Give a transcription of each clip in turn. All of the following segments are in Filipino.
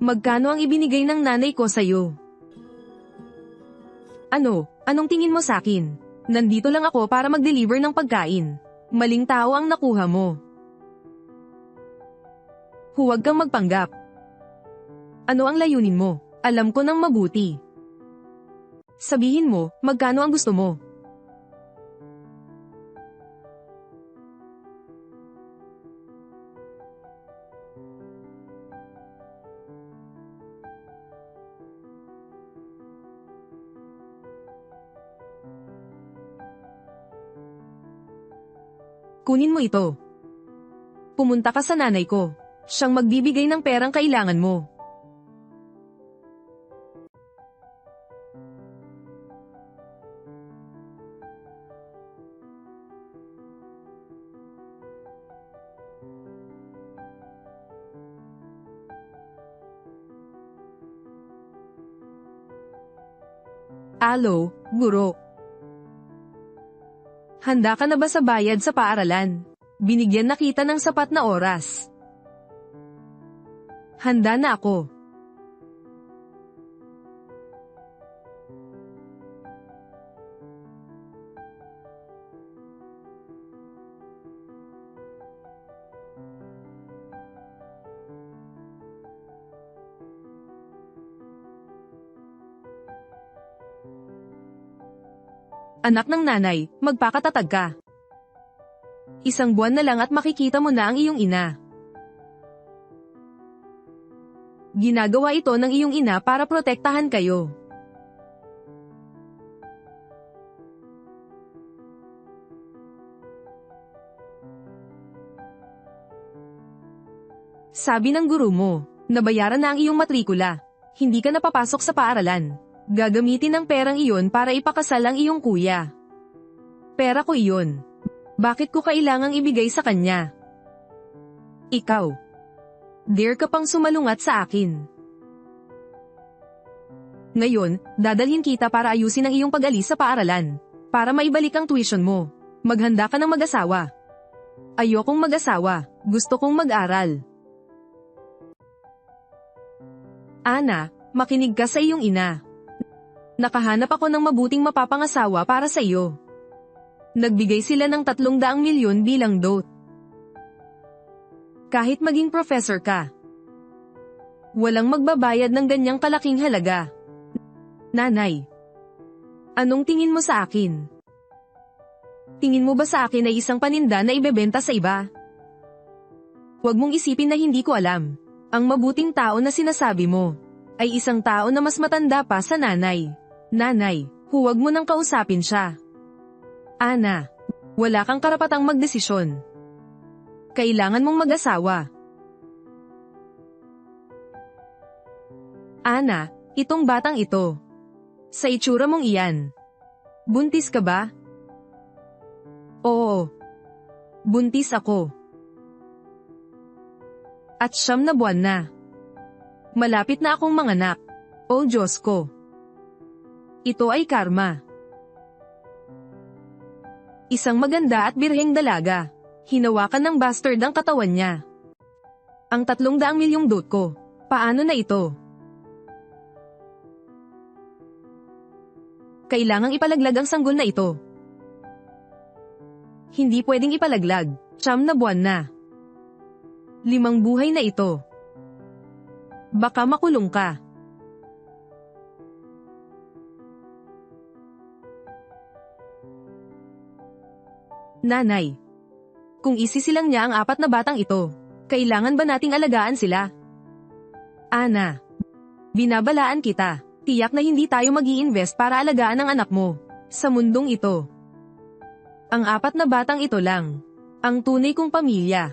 Magkano ang ibinigay ng nanay ko sa'yo? Ano? Anong tingin mo sa'kin? Nandito lang ako para mag-deliver ng pagkain. Maling tao ang nakuha mo. Huwag kang magpanggap. Ano ang layunin mo? Alam ko nang mabuti. Sabihin mo, magkano ang gusto mo? Kunin mo ito. Pumunta ka sa nanay ko. Siyang magbibigay ng perang kailangan mo. Alo, guro. Handa ka na ba sa bayad sa paaralan? Binigyan na kita ng sapat na oras. Handa na ako. Anak ng nanay, magpakatatag ka. Isang buwan na lang at makikita mo na ang iyong ina. Ginagawa ito ng iyong ina para protektahan kayo. Sabi ng guro mo, nabayaran na ang iyong matrikula. Hindi ka napapasok sa paaralan. Gagamitin ang perang iyon para ipakasal ang iyong kuya. Pera ko iyon. Bakit ko kailangang ibigay sa kanya? Ikaw. Dare ka pang sumalungat sa akin. Ngayon, dadalhin kita para ayusin ang iyong pag-alis sa paaralan. Para maibalik ang tuition mo. Maghanda ka ng mag-asawa. Ayokong mag-asawa. Gusto kong mag-aral. Ana, makinig ka sa iyong ina. Nakahanap ako ng mabuting mapapangasawa para sa iyo. Nagbigay sila ng 300 milyon bilang dote. Kahit maging professor ka, walang magbabayad ng ganyang kalaking halaga. Nanay, anong tingin mo sa akin? Tingin mo ba sa akin ay isang paninda na ibebenta sa iba? Huwag mong isipin na hindi ko alam. Ang mabuting tao na sinasabi mo ay isang tao na mas matanda pa sa nanay. Nanay, huwag mo nang kausapin siya. Ana, wala kang karapatang magdesisyon. Kailangan mong mag-asawa. Ana, itong batang ito. Sa itsura mong iyan. Buntis ka ba? Oo. Buntis ako. At 9 na buwan na. Malapit na akong manganak. O Diyos ko. Ito ay karma. Isang maganda at birheng dalaga. Hinawakan ng bastard ang katawan niya. Ang 300 milyong dote ko. Paano na ito? Kailangang ipalaglag ang sanggol na ito. Hindi pwedeng ipalaglag. 9 na buwan na. 5 buhay na ito. Baka makulong ka. Nanay. Kung isisilang niya ang 4 na batang ito, kailangan ba nating alagaan sila? Ana. Binabalaan kita. Tiyak na hindi tayo mag-i-invest para alagaan ang anak mo. Sa mundong ito. Ang 4 na batang ito lang. Ang tunay kong pamilya.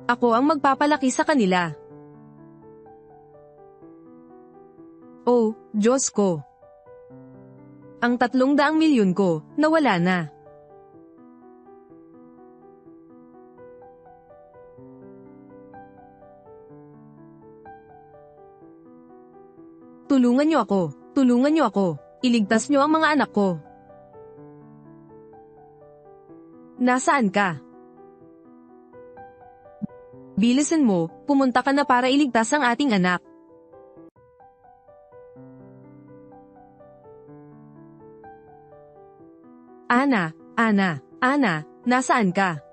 Ako ang magpapalaki sa kanila. Oh, Diyos ko. Ang 300 milyon ko, nawala na. Tulungan niyo ako. Tulungan niyo ako. Iligtas niyo ang mga anak ko. Nasaan ka? Bilisan mo, pumunta ka na para iligtas ang ating anak. Ana, nasaan ka?